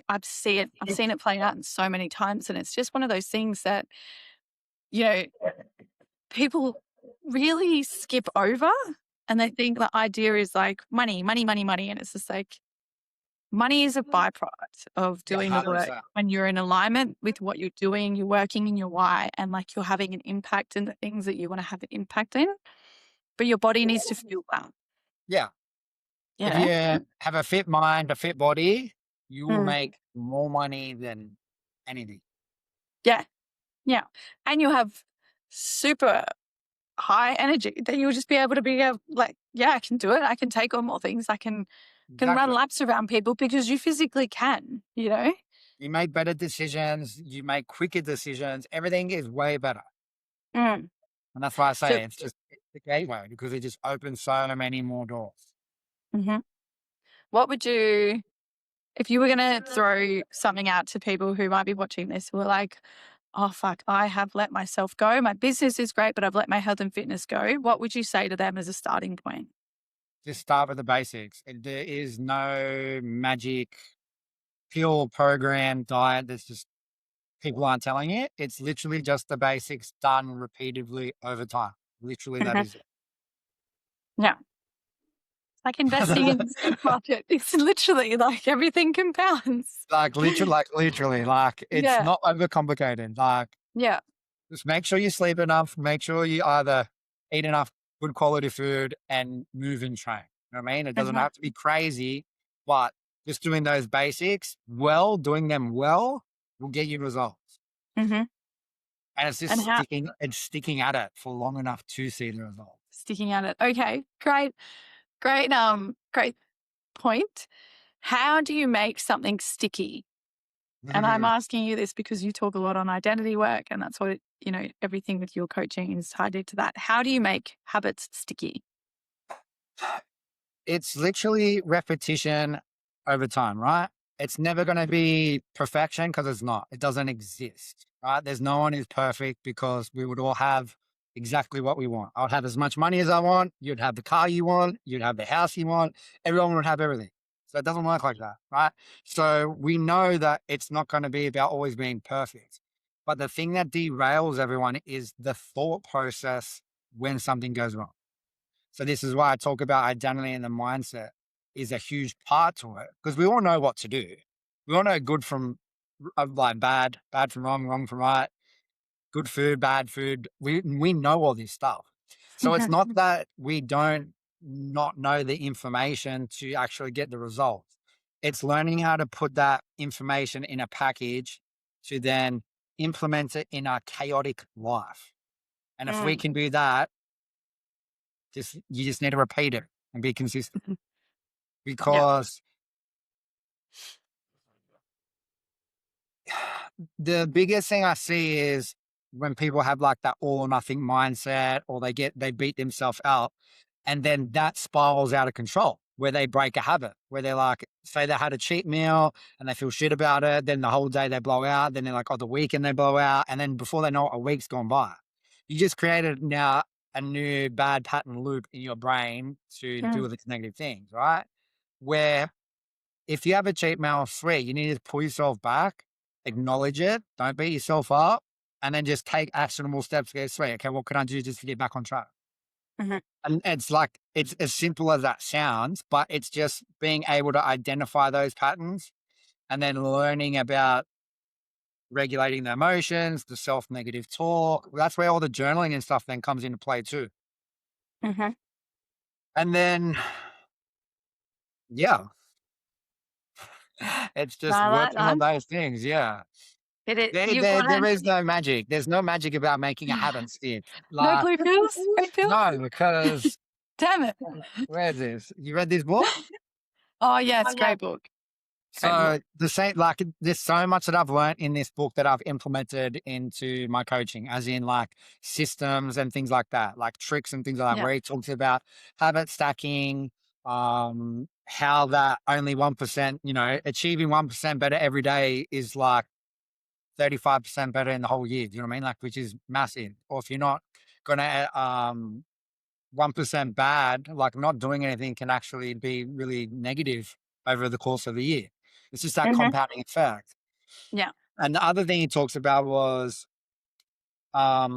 I've seen it play out in so many times. And it's just one of those things that, people really skip over, and they think the idea is like money, money, money, money. And it's just like, money is a byproduct of doing the work. 100%. When you're in alignment with what you're doing, you're working in your why, and like you're having an impact in the things that you want to have an impact in, but your body needs to feel that. Yeah. Yeah. If you have a fit mind, a fit body, you will make more money than anything. Yeah. Yeah. And you'll have super high energy that you'll just be able to be like, yeah, I can do it. I can take on more things. I can run laps around people because you physically can, You make better decisions. You make quicker decisions. Everything is way better. Mm. And that's why I say it's the gateway, because it just opens so many more doors. Mm-hmm. What would you, if you were going to throw something out to people who might be watching this, who are like, oh, fuck, I have let myself go. My business is great, but I've let my health and fitness go. What would you say to them as a starting point? Just start with the basics. There is no magic pill program diet that's just people aren't telling you. It's literally just the basics done repeatedly over time. Literally, that is it. Yeah. It's like investing in the stock market. It's literally like everything compounds. Literally, it's not overcomplicated. Yeah. Just make sure you sleep enough. Make sure you either eat enough good quality food and move and train. You know what I mean? It doesn't have to be crazy, but just doing those basics doing them well will get you results. Mm-hmm. And it's just sticking at it for long enough to see the results. Sticking at it. Okay, great point. How do you make something sticky? And I'm asking you this because you talk a lot on identity work, and that's what, everything with your coaching is tied into that. How do you make habits sticky? It's literally repetition over time, right? It's never going to be perfection, because it's not. It doesn't exist, right? There's no one who's perfect, because we would all have exactly what we want. I would have as much money as I want. You'd have the car you want. You'd have the house you want. Everyone would have everything. So it doesn't work like that, right? So we know that it's not going to be about always being perfect. But the thing that derails everyone is the thought process when something goes wrong. So this is why I talk about identity, and the mindset is a huge part to it, because we all know what to do. We all know good from bad from wrong, wrong from right, good food, bad food. We know all this stuff. So it's not that we don't not know the information to actually get the results. It's learning how to put that information in a package to then implement it in our chaotic life. And if we can do that, you just need to repeat it and be consistent. Because the biggest thing I see is when people have like that all or nothing mindset, or they beat themselves out, and then that spirals out of control where they break a habit, where they're like, say they had a cheat meal and they feel shit about it. Then the whole day they blow out. Then they're like, oh, the weekend they blow out. And then before they know it, a week's gone by. You just created now a new bad pattern loop in your brain to do with these negative things, right? Where if you have a cheat meal of 3, you need to pull yourself back, acknowledge it, don't beat yourself up, and then just take actionable steps to get 3. Okay, what can I do just to get back on track? And it's like, it's as simple as that sounds, but it's just being able to identify those patterns and then learning about regulating the emotions, the self-negative talk. That's where all the journaling and stuff then comes into play too. And then, yeah, it's just I like working on that. those things. Yeah. You've got There is no magic. There's no magic about making a habit stick. no Like, blue pills, red pills. no, because Damn it. where is this? You read this book? Oh yes, great book. So the same, like, there's so much that I've learned in this book that I've implemented into my coaching, as in like systems and things like that, like tricks and things like that, Yeah. where he talks about habit stacking, how that only 1%, you know, achieving 1% better every day is like 35% better in the whole year. Do you know what I mean? Like, which is massive. Or if you're not gonna 1% bad, like not doing anything can actually be really negative over the course of the year. It's just that compounding effect. Yeah. And the other thing he talks about was a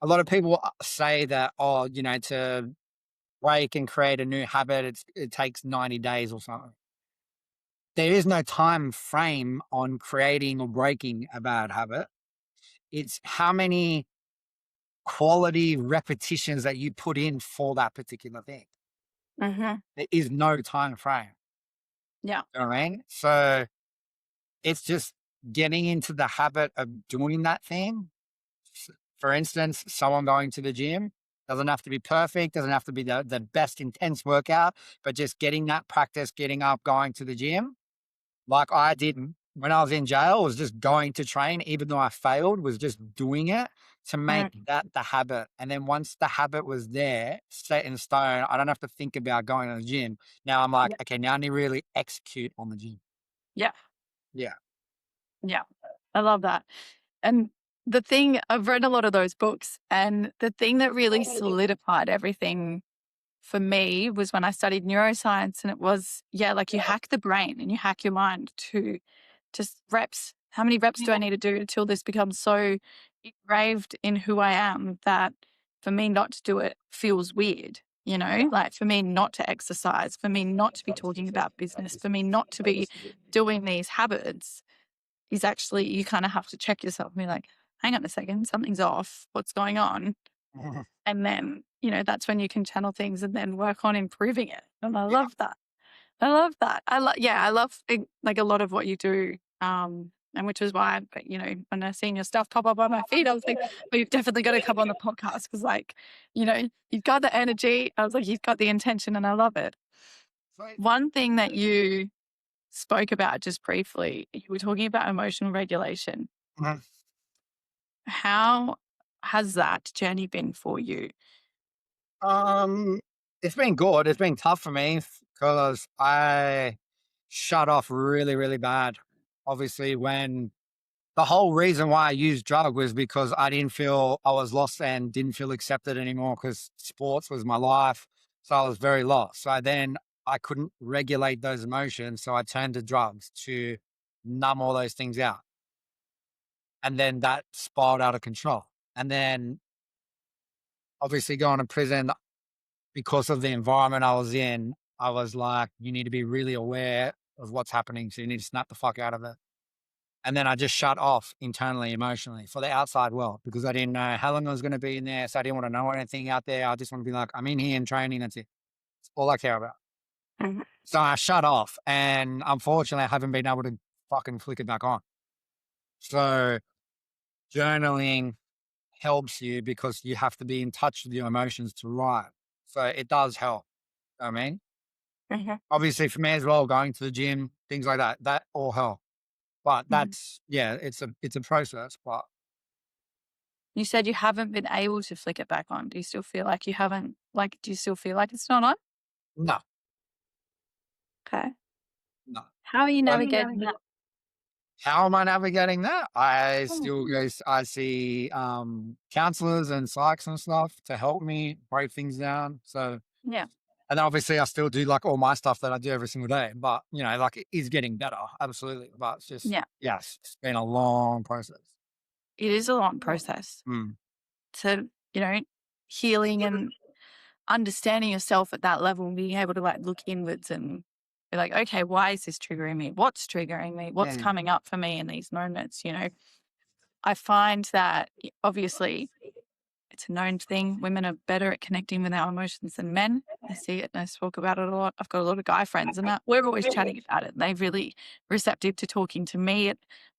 lot of people say that, oh, you know, to break and create a new habit, it takes 90 days or something. There is no time frame on creating or breaking a bad habit. It's how many quality repetitions that you put in for that particular thing. There is no time frame. Yeah. You know what I mean? So it's just getting into the habit of doing that thing. For instance, someone going to the gym doesn't have to be perfect, doesn't have to be the best intense workout, but just getting that practice, getting up, going to the gym. Like I did when I was in jail, was just going to train, even though I failed, was just doing it to make that the habit. And then once the habit was there, set in stone, I don't have to think about going to the gym. Now I'm like, okay, now I need to really execute on the gym. Yeah. Yeah. Yeah. I love that. And the thing, I've read a lot of those books, and the thing that really solidified everything for me was when I studied neuroscience, and it was, like you hack the brain and you hack your mind to just reps. How many reps do I need to do until this becomes so engraved in who I am that for me not to do it feels weird, you know, like for me not to exercise, for me not to be talking about business, for me not to be doing these habits is actually, you kind of have to check yourself and be like, hang on a second, something's off. What's going on? And then, you know, that's when you can channel things and then work on improving it. And I love that. I love that. I love like a lot of what you do. And which is why, you know, when I seen your stuff pop up on my feed, I was like, well, you've definitely got to come on the podcast because, like, you know, you've got the energy. I was like, you've got the intention, and I love it. One thing that you spoke about just briefly, you were talking about emotional regulation. How has that journey been for you? It's been good. It's been tough for me because I shut off really, really bad. Obviously, when the whole reason why I used drug was because I didn't feel I was lost and didn't feel accepted anymore because sports was my life. So I was very lost. So then I couldn't regulate those emotions. So I turned to drugs to numb all those things out. And then that spiraled out of control. And then obviously going to prison, because of the environment I was in, I was like, you need to be really aware of what's happening. So you need to snap the fuck out of it. And then I just shut off internally, emotionally for the outside world because I didn't know how long I was going to be in there. So I didn't want to know anything out there. I just want to be like, I'm in here and training. That's it. It's all I care about. So I shut off. And unfortunately, I haven't been able to fucking flick it back on. So journaling helps you because you have to be in touch with your emotions to write. So it does help. I mean, obviously for me as well, going to the gym things like that. That all help. But Mhm. it's a process. But You said you haven't been able to flick it back on. Do you still feel like you haven't, like, do you still feel like it's not on? no, Okay. no. How are you But navigating that? how am I navigating that? I Mm, still go. I see counselors and psychs and stuff to help me break things down. So, yeah. and obviously, I still do like all my stuff that I do every single day. But like it is getting better, absolutely. But it's just Yeah. yes, it's been a long process. It is a long process Mm. to, healing and understanding yourself at that level and being able to like look inwards and be like, okay, why is this triggering me? What's triggering me? What's Mm. coming up for me in these moments? I find that obviously it's a known thing. Women are better at connecting with our emotions than men. I see it and I talk about it a lot. I've got a lot of guy friends and we're always chatting about it. They're really receptive to talking to me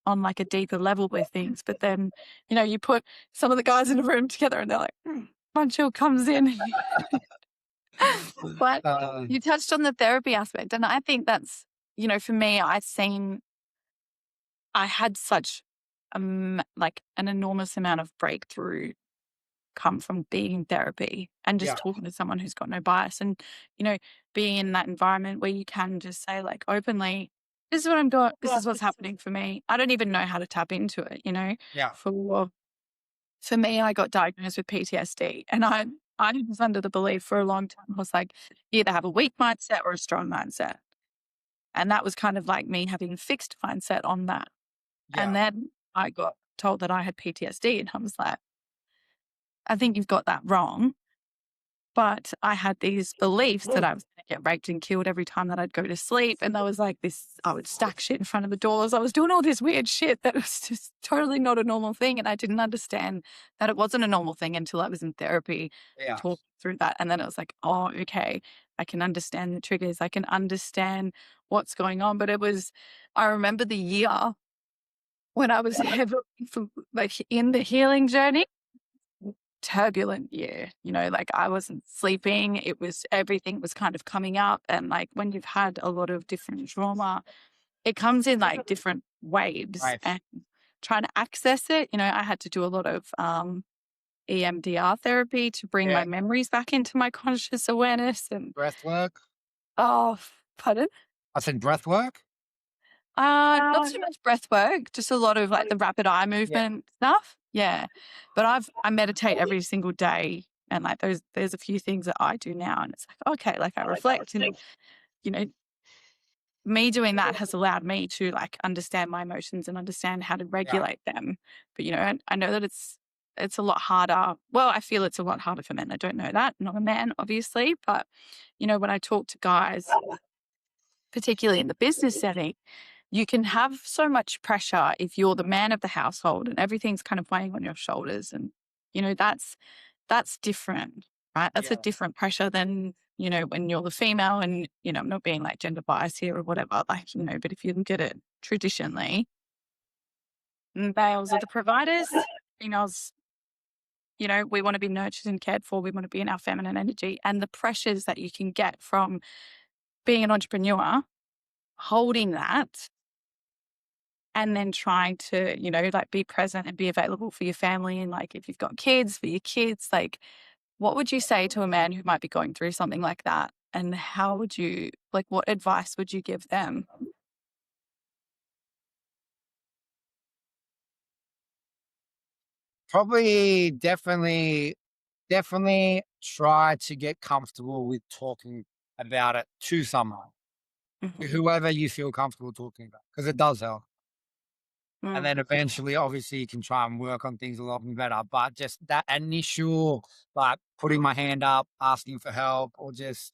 on like a deeper level with things. But then, you put some of the guys in a room together and they're like, one chill comes in. But Uh, you touched on the therapy aspect. And I think that's, for me, I had such like an enormous amount of breakthrough come from being in therapy and just yeah, talking to someone who's got no bias and, being in that environment where you can just say like openly, this is what I'm doing. This is what's happening for me. I don't even know how to tap into it, yeah, For me, I got diagnosed with PTSD and I was under the belief for a long time. I was like, you either have a weak mindset or a strong mindset. And that was kind of like me having a fixed mindset on that. And yeah, then I got told that I had PTSD and I was like, I think you've got that wrong. But I had these beliefs that I was going to get raped and killed every time that I'd go to sleep. And there was like this, I would stack shit in front of the doors. I was doing all this weird shit that was just totally not a normal thing. And I didn't understand that it wasn't a normal thing until I was in therapy, yeah, talking through that. And then it was like, oh, okay, I can understand the triggers. I can understand what's going on. But I remember the year when I was heavily like in the healing journey, turbulent year, like I wasn't sleeping. Everything was kind of coming up. And like when you've had a lot of different trauma, it comes in like different waves right. and trying to access it. I had to do a lot of EMDR therapy to bring Yeah, my memories back into my conscious awareness. And breath work. oh, pardon? I said breath work. Not so much breath work, just a lot of like the rapid eye Yeah, movement stuff. Yeah. But I meditate every single day and like there's a few things that I do now and it's like, okay, like I reflect and you know, me doing that has allowed me to like understand my emotions and understand how to yeah, regulate them. But I know that it's a lot harder. Well, I feel it's a lot harder for men. I don't know that. I'm not a man, obviously, but when I talk to guys, particularly in the business setting, you can have so much pressure if you're the man of the household and everything's kind of weighing on your shoulders. And, that's different, right? That's a yeah, different pressure than, when you're the female and, I'm not being like gender biased here or whatever, like, but if you look at it traditionally, males are the providers, females, we want to be nurtured and cared for. We want to be in our feminine energy and the pressures that you can get from being an entrepreneur, holding that and then trying to, like be present and be available for your family. And like, if you've got kids, for your kids, like, what would you say to a man who might be going through something like that? And how would you, like, what advice would you give them? probably definitely try to get comfortable with talking about it to someone, to Mhm. whoever you feel comfortable talking about, because it does help. And Mm, then eventually, obviously, you can try and work on things a lot better. But just that initial, like putting my hand up, asking for help, or just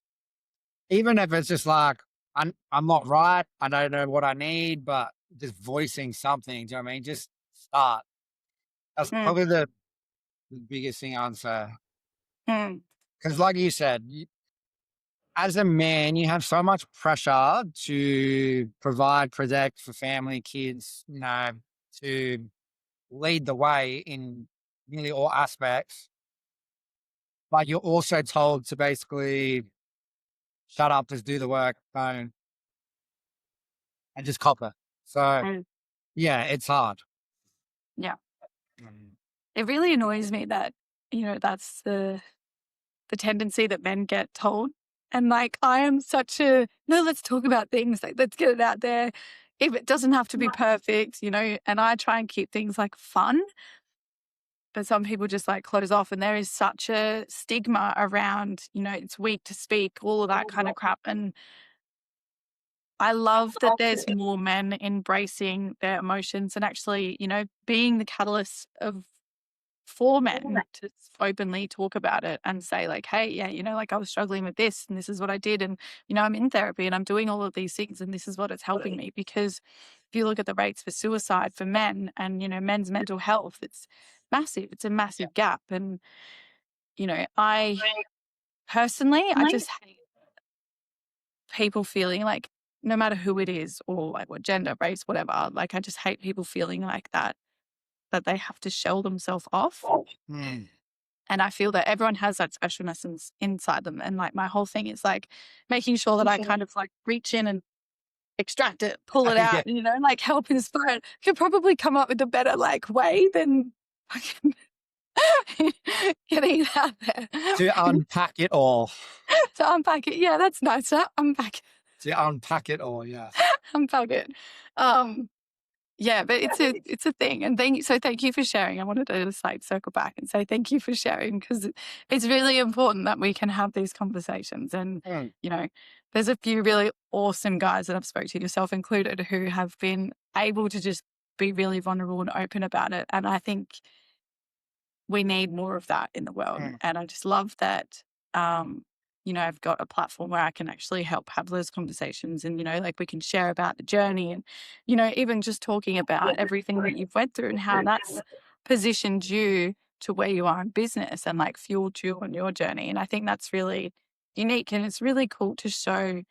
even if it's just like, I'm not right, I don't know what I need, but just voicing something. Do you know what I mean? Just start. That's mm, probably the biggest thing I'd say. mm, Because, like you said, as a man, you have so much pressure to provide, protect for family, kids, to lead the way in nearly all aspects. But you're also told to basically shut up, just do the work. Don't. and just cop it. So, Mm. yeah, it's hard. Yeah. Mm. It really annoys me that, that's the tendency that men get told. And like, I am such a, no, let's talk about things, like, let's get it out there. If it doesn't have to be perfect, and I try and keep things like fun, but some people just like close off, and there is such a stigma around, it's weak to speak, all of that kind of crap. And I love that there's more men embracing their emotions and actually, being the catalyst for men to openly talk about it and say like, hey, yeah, like I was struggling with this and this is what I did. And, I'm in therapy and I'm doing all of these things and this is what it's helping me. Because if you look at the rates for suicide for men and, men's mental health, it's massive. It's a massive gap. And, I personally, I just hate people feeling like, no matter who it is or like what gender, race, whatever, like I just hate people feeling like that they have to shell themselves off. Mm. And I feel that everyone has that specialness inside them. And like my whole thing is like making sure that I kind of like reach in and extract it, pull it out, Yeah. and like help inspire it. I could probably come up with a better like way than fucking getting it out there. To unpack it all. To unpack it. Yeah, that's nice. Unpack it. To unpack it all, yeah. Unpack it. Yeah, but it's a thing. And thank you for sharing. I wanted to just like circle back and say thank you for sharing, because it's really important that we can have these conversations. And, there's a few really awesome guys that I've spoke to, yourself included, who have been able to just be really vulnerable and open about it. And I think we need more of that in the world. And I just love that, I've got a platform where I can actually help have those conversations and, like we can share about the journey and, even just talking about everything that you've went through and how that's positioned you to where you are in business and like fueled you on your journey. And I think that's really unique, and it's really cool to show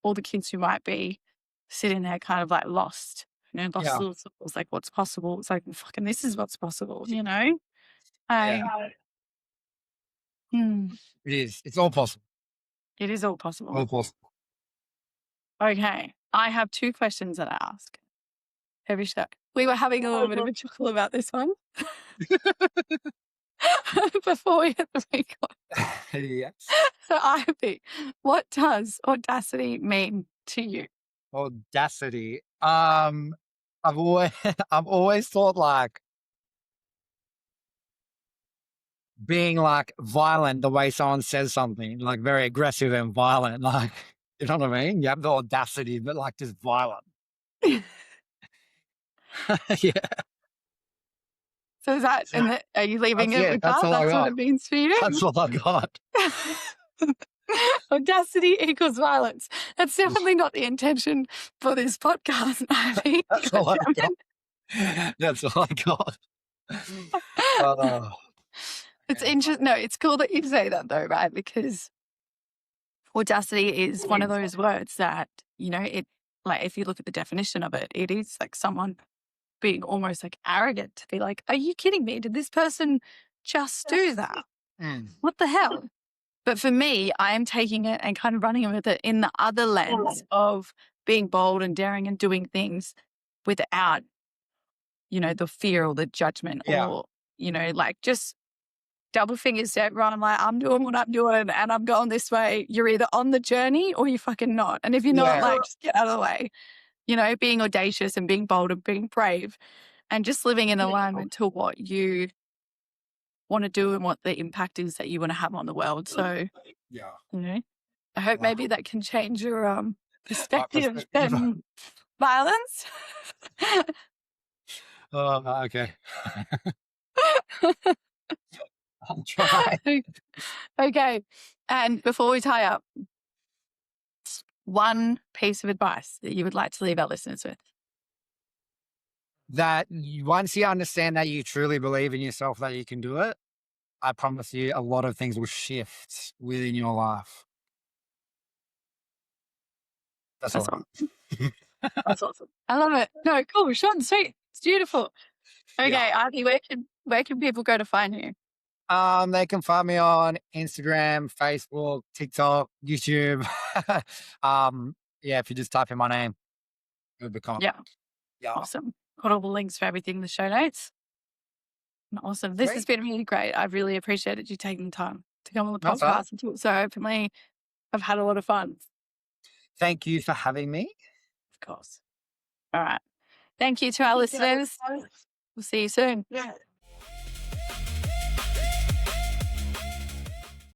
all the kids who might be sitting there kind of like lost, lost Yeah. little souls, like what's possible. It's like, well, fucking, this is what's possible, Yeah. It is. It's all possible. It is all possible. All possible. Okay. I have 2 questions that I ask every show. We were having a little bit of a chuckle about this one before we hit the record. Yes. So Ivy, what does audacity mean to you? Audacity. I've always thought like being like violent the way someone says something, like very aggressive and violent, like, you know what I mean? You have the audacity, but like just violent. Yeah. So is that, are you leaving it with that? That's all I That's what got. it means for you? That's all I got. Audacity equals violence. That's definitely not the intention for this podcast, Ivy. That's all I got. That's all I got. It's interesting. No, it's cool that you say that though, right? Because audacity is one of those words that, it, like, if you look at the definition of it, it is like someone being almost like arrogant to be like, are you kidding me? Did this person just do that? What the hell? But for me, I am taking it and kind of running with it in the other lens of being bold and daring and doing things without, the fear or the judgment or, like just double fingers to everyone. I'm like, I'm doing what I'm doing and I'm going this way. You're either on the journey or you're fucking not. And if you're not, like, just get out of the way. Being audacious and being bold and being brave and just living in alignment to what you want to do and what the impact is that you want to have on the world. So, I hope maybe that can change your perspective than violence. Okay. I'll try. Okay. And before we tie up, one piece of advice that you would like to leave our listeners with. That once you understand that you truly believe in yourself, that you can do it, I promise you a lot of things will shift within your life. That's all. Awesome. That's awesome. I love it. No, cool. Short and sweet. It's beautiful. Okay, Ivy, where can people go to find you? They can find me on Instagram, Facebook, TikTok, YouTube. If you just type in my name, it would become. Yeah. Yeah. Awesome. Got all the links for everything in the show notes. Awesome. This has Great. been really great. I really appreciated you taking the time to come on the That's all right. podcast and talk so openly. I've had a lot of fun. Thank you for having me. Of course. All right. Thank you to our listeners. We'll see you soon.